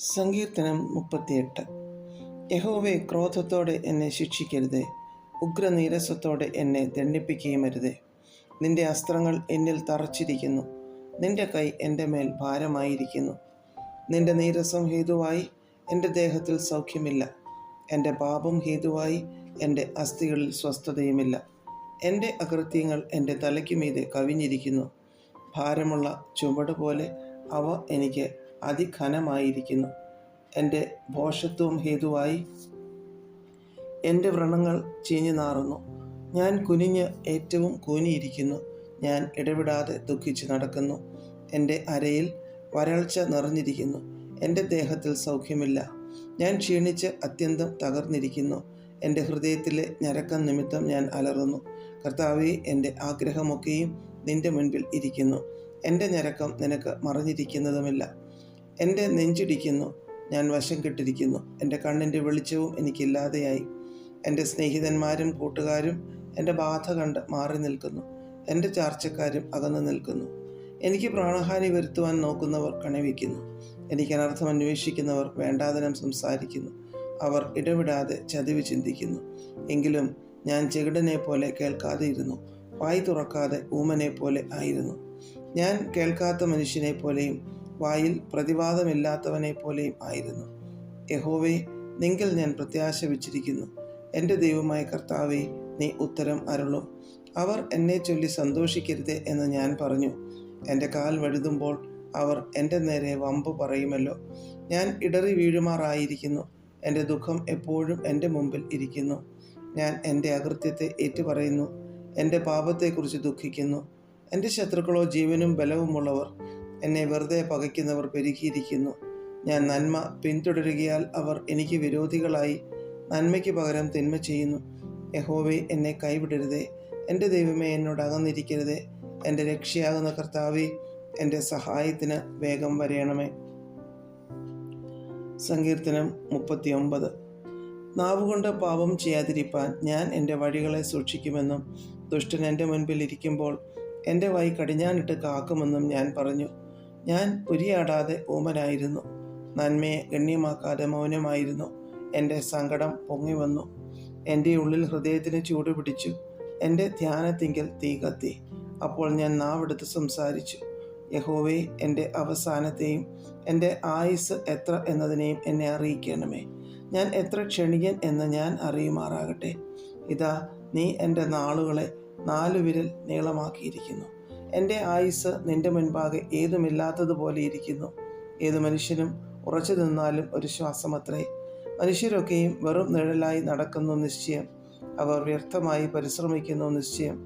സങ്കീർത്തനം 38. യഹോവേ, ക്രോധത്തോടെ എന്നെ ശിക്ഷിക്കരുതേ, ഉഗ്രനീരസത്തോടെ എന്നെ ദണ്ഡിപ്പിക്കുകയുമരുതേ. നിന്റെ അസ്ത്രങ്ങൾ എന്നിൽ തറച്ചിരിക്കുന്നു, നിന്റെ കൈ എൻ്റെ മേൽ ഭാരമായിരിക്കുന്നു. നിന്റെ നീരസം ഹേതുവായി എൻ്റെ ദേഹത്തിൽ സൗഖ്യമില്ല, എൻ്റെ പാപം ഹേതുവായി എൻ്റെ അസ്ഥികളിൽ സ്വസ്ഥതയുമില്ല. എൻ്റെ അകൃത്യങ്ങൾ എൻ്റെ തലയ്ക്കുമീതെ കവിഞ്ഞിരിക്കുന്നു, ഭാരമുള്ള ചുവട് പോലെ അവ എനിക്ക് അതിഘനമായിരിക്കുന്നു. എൻ്റെ ഭോഷത്വം ഹേതുവായി എൻ്റെ വ്രണങ്ങൾ ചീഞ്ഞു നാറുന്നു. ഞാൻ കുനിഞ്ഞ് ഏറ്റവും കൂനിയിരിക്കുന്നു, ഞാൻ ഇടവിടാതെ ദുഃഖിച്ച് നടക്കുന്നു. എൻ്റെ അരയിൽ വരൾച്ച നിറഞ്ഞിരിക്കുന്നു, എൻ്റെ ദേഹത്തിൽ സൗഖ്യമില്ല. ഞാൻ ക്ഷീണിച്ച് അത്യന്തം തകർന്നിരിക്കുന്നു, എൻ്റെ ഹൃദയത്തിലെ ഞരക്കം നിമിത്തം ഞാൻ അലറുന്നു. കർത്താവേ, എൻ്റെ ആഗ്രഹമൊക്കെയും നിൻ്റെ മുൻപിൽ ഇരിക്കുന്നു, എൻ്റെ ഞരക്കം നിനക്ക് മറഞ്ഞിരിക്കുന്നതുമില്ല. എൻ്റെ നെഞ്ചിടിക്കുന്നു, ഞാൻ വശം കെട്ടിരിക്കുന്നു, എൻ്റെ കണ്ണിൻ്റെ വെളിച്ചവും എനിക്കില്ലാതെയായി. എൻ്റെ സ്നേഹിതന്മാരും കൂട്ടുകാരും എൻ്റെ ബാധ കണ്ട് മാറി നിൽക്കുന്നു, എൻ്റെ ചാർച്ചക്കാരും അകന്നു നിൽക്കുന്നു. എനിക്ക് പ്രാണഹാനി വരുത്തുവാൻ നോക്കുന്നവർ കണിവയ്ക്കുന്നു, എനിക്ക് അനർത്ഥം അന്വേഷിക്കുന്നവർ വേണ്ടാതനം സംസാരിക്കുന്നു. അവർ ഇടവിടാതെ ചതിവ് ചിന്തിക്കുന്നു. എങ്കിലും ഞാൻ ചെകിടനെ പോലെ കേൾക്കാതെ ഇരുന്നു, വായി തുറക്കാതെ ഊമനെ പോലെ ആയിരുന്നു. ഞാൻ കേൾക്കാത്ത മനുഷ്യനെ പോലെയും വായിൽ പ്രതിവാദമില്ലാത്തവനെ പോലെയും ആയിരുന്നു. യഹോവേ, നിങ്കിൽ ഞാൻ പ്രത്യാശ വച്ചിരിക്കുന്നു. എൻ്റെ ദൈവമായ കർത്താവേ, നീ ഉത്തരം അരുളും. അവർ എന്നെ ചൊല്ലി സന്തോഷിക്കരുതേ എന്ന് ഞാൻ പറഞ്ഞു. എൻ്റെ കാൽ വഴുതുമ്പോൾ അവർ എൻ്റെ നേരെ വമ്പ് പറയുമല്ലോ. ഞാൻ ഇടറി വീഴുമാറായിരിക്കുന്നു, എൻ്റെ ദുഃഖം എപ്പോഴും എൻ്റെ മുമ്പിൽ ഇരിക്കുന്നു. ഞാൻ എൻ്റെ അകൃത്യത്തെ ഏറ്റുപറയുന്നു, എൻ്റെ പാപത്തെക്കുറിച്ച് ദുഃഖിക്കുന്നു. എൻ്റെ ശത്രുക്കളോ ജീവനും ബലവുമുള്ളവർ, എന്നെ വെറുതെ പകയ്ക്കുന്നവർ പെരുകിയിരിക്കുന്നു. ഞാൻ നന്മ പിന്തുടരുകയാൽ അവർ എനിക്ക് വിരോധികളായി നന്മയ്ക്ക് പകരം തിന്മ ചെയ്യുന്നു. യഹോവേ, എന്നെ കൈവിടരുതേ, എൻ്റെ ദൈവമേ, എന്നോട് അകന്നിരിക്കരുതേ. എൻ്റെ രക്ഷയാകുന്ന കർത്താവേ, എൻ്റെ സഹായത്തിന് വേഗം വരയണമേ. സങ്കീർത്തനം 39. നാവുകൊണ്ട് പാപം ചെയ്യാതിരിപ്പാൻ ഞാൻ എൻ്റെ വഴികളെ സൂക്ഷിക്കുമെന്നും ദുഷ്ടൻ എൻ്റെ മുൻപിൽ ഇരിക്കുമ്പോൾ എൻ്റെ വായ് കടിഞ്ഞാണിട്ട് കാക്കുമെന്നും ഞാൻ പറഞ്ഞു. ഞാൻ ഉരിയാടാതെ ഊമനായിരുന്നു, നന്മയെ ഗണ്യമാക്കാതെ മൗനമായിരുന്നു. എൻ്റെ സങ്കടം പൊങ്ങി വന്നു, എൻ്റെ ഉള്ളിൽ ഹൃദയത്തിന് ചൂട് പിടിച്ചു. എൻ്റെ ധ്യാനത്തിങ്കൽ തീ കത്തി. അപ്പോൾ ഞാൻ നാവെടുത്ത് സംസാരിച്ചു. യഹോവേ, എൻ്റെ അവസാനത്തെയും എൻ്റെ ആയുസ് എത്ര എന്നതിനെയും എന്നെ അറിയിക്കണമേ. ഞാൻ എത്ര ക്ഷണികൻ എന്ന് ഞാൻ അറിയുമാറാകട്ടെ. ഇതാ, നീ എൻ്റെ നാളുകളെ 4 വിരൽ നീളമാക്കിയിരിക്കുന്നു. എൻ്റെ ആയുസ് നിൻ്റെ മുൻപാകെ ഏതുമില്ലാത്തതുപോലെ ഇരിക്കുന്നു. ഏതു മനുഷ്യനും ഉറച്ചു നിന്നാലും ഒരു ശ്വാസമത്രേ. മനുഷ്യരൊക്കെയും വെറും നിഴലായി നടക്കുന്നു നിശ്ചയം. അവർ വ്യർത്ഥമായി പരിശ്രമിക്കുന്നു നിശ്ചയം.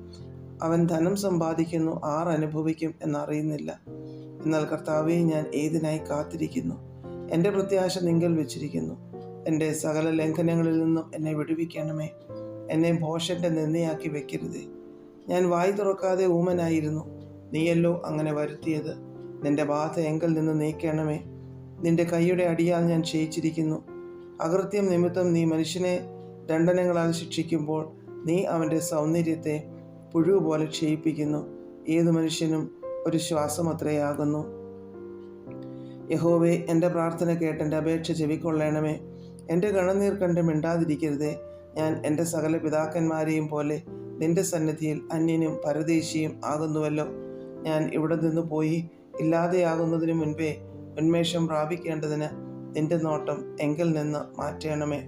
അവൻ ധനം സമ്പാദിക്കുന്നു, ആർ അനുഭവിക്കും എന്നറിയുന്നില്ല. എന്നാൽ കർത്താവേ, ഞാൻ ഏതിനായി കാത്തിരിക്കുന്നു. എൻ്റെ പ്രത്യാശ നിങ്കൽ വെച്ചിരിക്കുന്നു. എൻ്റെ സകല ലംഘനങ്ങളിൽ നിന്നും എന്നെ വിടുവിക്കണമേ. എന്നെ ഭോഷൻ്റെ നിന്ദയാക്കി വെക്കരുതേ. ഞാൻ വായി തുറക്കാതെ ഊമനായിരുന്നു, നീയല്ലോ അങ്ങനെ വരുത്തിയത്. നിന്റെ ബാധ എങ്കിൽ നിന്ന് നീക്കണമേ. നിന്റെ കൈയുടെ അടിയാൽ ഞാൻ ക്ഷയിച്ചിരിക്കുന്നു. അകൃത്യം നിമിത്തം നീ മനുഷ്യനെ ദണ്ഡനങ്ങളാൽ ശിക്ഷിക്കുമ്പോൾ നീ അവൻ്റെ സൗന്ദര്യത്തെ പുഴു പോലെ ക്ഷയിപ്പിക്കുന്നു. ഏതു മനുഷ്യനും ഒരു ശ്വാസമത്രയാകുന്നു. യഹോവേ, എൻ്റെ പ്രാർത്ഥന കേട്ട് എൻ്റെ അപേക്ഷ ചെവിക്കൊള്ളണമേ. എൻ്റെ കണ്ണുനീർ കണ്ട് മിണ്ടാതിരിക്കരുതേ. ഞാൻ എൻ്റെ സകല പിതാക്കന്മാരെയും പോലെ നിന്റെ സന്നിധിയിൽ അന്യനും പരദേശിയും ആകുന്നുവല്ലോ. ഞാൻ ഇവിടെ നിന്ന് പോയി ഇല്ലാതെയാകുന്നതിന് മുൻപേ ഉന്മേഷം പ്രാപിക്കേണ്ടതിന് നിന്റെ നോട്ടം എങ്കിൽ നിന്ന് മാറ്റണമേ.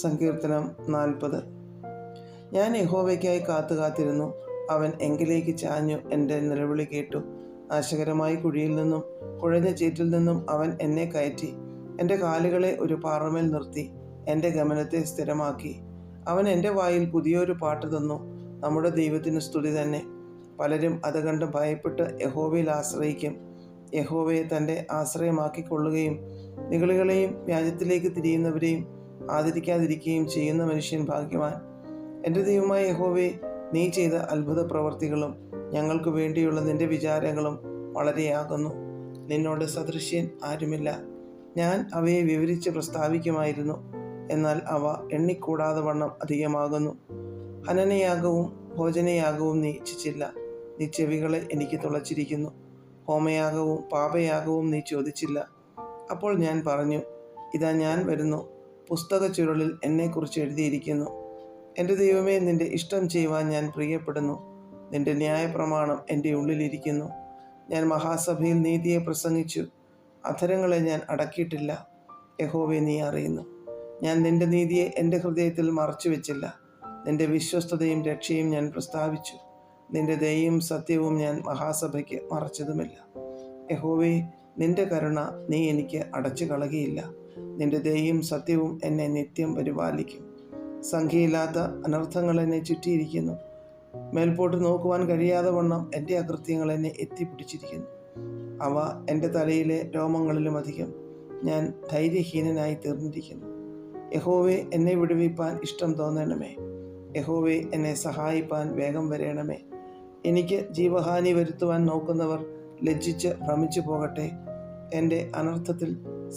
സങ്കീർത്തനം 40. ഞാൻ യഹോവയ്ക്കായി കാത്തിരുന്നു. അവൻ എങ്കിലേക്ക് ചാഞ്ഞു എൻ്റെ നിലവിളി കേട്ടു. നാശകരമായ കുഴിയിൽ നിന്നും കുഴഞ്ഞ ചേറ്റിൽ നിന്നും അവൻ എന്നെ കയറ്റി. എൻ്റെ കാലുകളെ ഒരു പാറമേൽ നിർത്തി എൻ്റെ ഗമനത്തെ സ്ഥിരമാക്കി. അവൻ എൻ്റെ വായിൽ പുതിയൊരു പാട്ട് തന്നു, നമ്മുടെ ദൈവത്തിന് സ്തുതി തന്നെ. പലരും അത് കണ്ട് ഭയപ്പെട്ട് യഹോവയിൽ ആശ്രയിക്കും. യഹോവയെ തൻ്റെ ആശ്രയമാക്കിക്കൊള്ളുകയും നിഗളികളെയും വ്യാജത്തിലേക്ക് തിരിയുന്നവരെയും ആദരിക്കാതിരിക്കുകയും ചെയ്യുന്ന മനുഷ്യൻ ഭാഗ്യവാൻ. എൻ്റെ ദൈവമായ യഹോവേ, നീ ചെയ്ത അത്ഭുത പ്രവർത്തികളും ഞങ്ങൾക്ക് വേണ്ടിയുള്ള നിൻ്റെ വിചാരങ്ങളും വളരെയാകുന്നു. നിന്നോട് സദൃശ്യൻ ആരുമില്ല. ഞാൻ അവയെ വിവരിച്ച് പ്രസ്താവിക്കുമായിരുന്നു, എന്നാൽ അവ എണ്ണിക്കൂടാതെ വണ്ണം അധികമാകുന്നു. ഹനനയാഗവും ഭോജനയാഗവും നീ ഇച്ഛിച്ചില്ല. നീ ചെവികളെ എനിക്ക് തുളച്ചിരിക്കുന്നു. ഹോമയാഗവും പാപയാഗവും നീ ചോദിച്ചില്ല. അപ്പോൾ ഞാൻ പറഞ്ഞു, ഇതാ ഞാൻ വരുന്നു, പുസ്തക ചുരുളിൽ എന്നെക്കുറിച്ച് എഴുതിയിരിക്കുന്നു. എൻ്റെ ദൈവമേ, നിൻ്റെ ഇഷ്ടം ചെയ്യുവാൻ ഞാൻ പ്രിയപ്പെടുന്നു. നിൻ്റെ ന്യായപ്രമാണം എൻ്റെ ഉള്ളിലിരിക്കുന്നു. ഞാൻ മഹാസഭയിൽ നീതിയെ പ്രസംഗിച്ചു, അധരങ്ങളെ ഞാൻ അടക്കിയിട്ടില്ല. യഹോവേ, നീ അറിയുന്നു. ഞാൻ നിൻ്റെ നീതിയെ എൻ്റെ ഹൃദയത്തിൽ മറച്ചു വെച്ചില്ല. നിൻ്റെ വിശ്വസ്തതയും രക്ഷയും ഞാൻ പ്രസ്താവിച്ചു. നിൻ്റെ ദയയും സത്യവും ഞാൻ മഹാസഭയ്ക്ക് മറച്ചതുമില്ല. യഹോവേ, നിൻ്റെ കരുണ നീ എനിക്ക് അടച്ചു കളകിയില്ല. നിൻ്റെ ദയയും സത്യവും എന്നെ നിത്യം പരിപാലിക്കും. സംഖ്യയില്ലാത്ത അനർത്ഥങ്ങൾ എന്നെ ചുറ്റിയിരിക്കുന്നു. മേൽപോട്ട് നോക്കുവാൻ കഴിയാതെ വണ്ണം എൻ്റെ അകൃത്യങ്ങൾ എന്നെ എത്തിപ്പിടിച്ചിരിക്കുന്നു. അവ എൻ്റെ തലയിലെ രോമങ്ങളിലും അധികം. ഞാൻ ധൈര്യഹീനനായി തീർന്നിരിക്കുന്നു. യഹോവേ, എന്നെ വിടുവിപ്പാൻ ഇഷ്ടം തോന്നണമേ. യഹോവേ, എന്നെ സഹായിപ്പാൻ വേഗം വരേണമേ. എനിക്ക് ജീവഹാനി വരുത്തുവാൻ നോക്കുന്നവർ ലജ്ജിച്ച് ഭ്രമിച്ചു പോകട്ടെ. എൻ്റെ അനർത്ഥത്തിൽ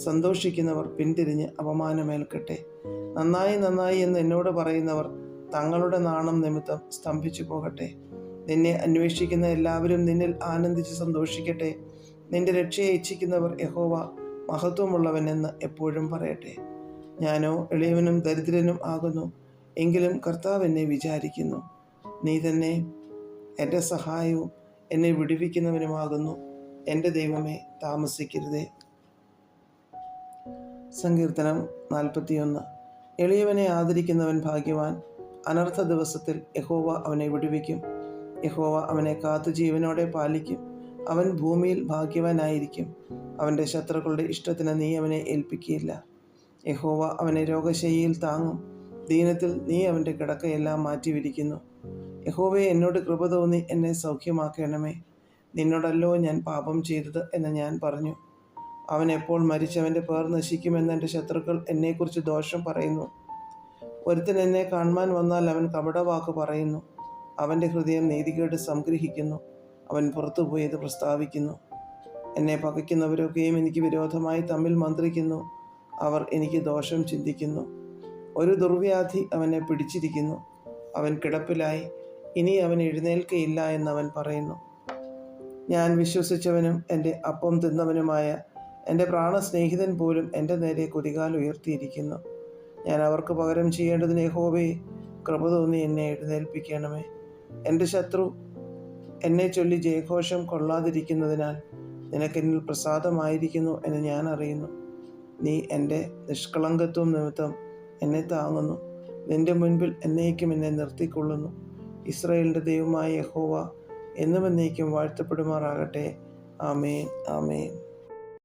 സന്തോഷിക്കുന്നവർ പിന്തിരിഞ്ഞ് അപമാനമേൽക്കട്ടെ. നന്നായി നന്നായി എന്ന് എന്നോട് പറയുന്നവർ തങ്ങളുടെ നാണം നിമിത്തം സ്തംഭിച്ചു പോകട്ടെ. നിന്നെ അന്വേഷിക്കുന്ന എല്ലാവരും നിന്നിൽ ആനന്ദിച്ച് സന്തോഷിക്കട്ടെ. നിന്റെ രക്ഷയെ ഇച്ഛിക്കുന്നവർ യഹോവ മഹത്വമുള്ളവനെന്ന് എപ്പോഴും പറയട്ടെ. ഞാനോ എളിയവനും ദരിദ്രനും ആകുന്നു, എങ്കിലും കർത്താവ് എന്നെ വിചാരിക്കുന്നു. നീ തന്നെ എൻ്റെ സഹായവും എന്നെ വിടുവിക്കുന്നവനുമാകുന്നു. എൻ്റെ ദൈവമേ, താമസിക്കരുതേ. സങ്കീർത്തനം 41. എളിയവനെ ആദരിക്കുന്നവൻ ഭാഗ്യവാൻ. അനർത്ഥ ദിവസത്തിൽ യഹോവ അവനെ വിടുവിക്കും. യഹോവ അവനെ കാത്തു ജീവനോടെ പാലിക്കും. അവൻ ഭൂമിയിൽ ഭാഗ്യവാനായിരിക്കും. അവൻ്റെ ശത്രുക്കളുടെ ഇഷ്ടത്തിന് നീ അവനെ ഏൽപ്പിക്കുകയില്ല. യഹോവ അവനെ രോഗശയ്യയിൽ താങ്ങും. ദീനത്തിൽ നീ അവൻ്റെ കിടക്കയെല്ലാം മാറ്റിവിരിക്കുന്നു. യഹോവേ, എന്നോട് കൃപ തോന്നി എന്നെ സൗഖ്യമാക്കണമേ. നിന്നോടല്ലോ ഞാൻ പാപം ചെയ്തത് എന്ന് ഞാൻ പറഞ്ഞു. അവൻ എപ്പോൾ മരിച്ചവൻ്റെ പേർ നശിക്കുമെന്ന് എൻ്റെ ശത്രുക്കൾ എന്നെക്കുറിച്ച് ദോഷം പറയുന്നു. ഒരുത്തൻ എന്നെ കാണുവാൻ വന്നാൽ അവൻ കപടവാക്ക് പറയുന്നു. അവൻ്റെ ഹൃദയം നീതികേട് സംഗ്രഹിക്കുന്നു. അവൻ പുറത്തുപോയത് പ്രസ്താവിക്കുന്നു. എന്നെ പകയ്ക്കുന്നവരൊക്കെയും എനിക്ക് വിരോധമായി തമ്മിൽ മന്ത്രിക്കുന്നു. അവർ എനിക്ക് ദോഷം ചിന്തിക്കുന്നു. ഒരു ദുർവ്യാധി അവനെ പിടിച്ചിരിക്കുന്നു. അവൻ കിടപ്പിലായി, ഇനി അവൻ എഴുന്നേൽക്കയില്ല എന്നവൻ പറയുന്നു. ഞാൻ വിശ്വസിച്ചവനും എൻ്റെ അപ്പം തിന്നവനുമായ എൻ്റെ പ്രാണസ്നേഹിതൻ പോലും എൻ്റെ നേരെ കുതികാൽ ഉയർത്തിയിരിക്കുന്നു. ഞാൻ അവർക്ക് പകരം ചെയ്യേണ്ടതിന് യഹോവേ, കൃപ തോന്നി എന്നെ എഴുന്നേൽപ്പിക്കണമേ. എൻ്റെ ശത്രു എന്നെ ചൊല്ലി ജയഘോഷം കൊള്ളാതിരിക്കുന്നതിനാൽ നിനക്കെന്നിൽ പ്രസാദമായിരിക്കുന്നു എന്ന് ഞാൻ അറിയുന്നു. നീ എൻ്റെ നിഷ്കളങ്കത്വം നിമിത്തം എന്നെ താങ്ങുന്നു. നിൻ്റെ മുൻപിൽ എന്നേക്കും എന്നെ നിർത്തിക്കൊള്ളുന്നു. ഇസ്രായേലിൻ്റെ ദൈവമായ യഹോവ എന്നും എന്നേക്കും വാഴ്ത്തപ്പെടുമാറാകട്ടെ. ആമേൻ, ആമേൻ.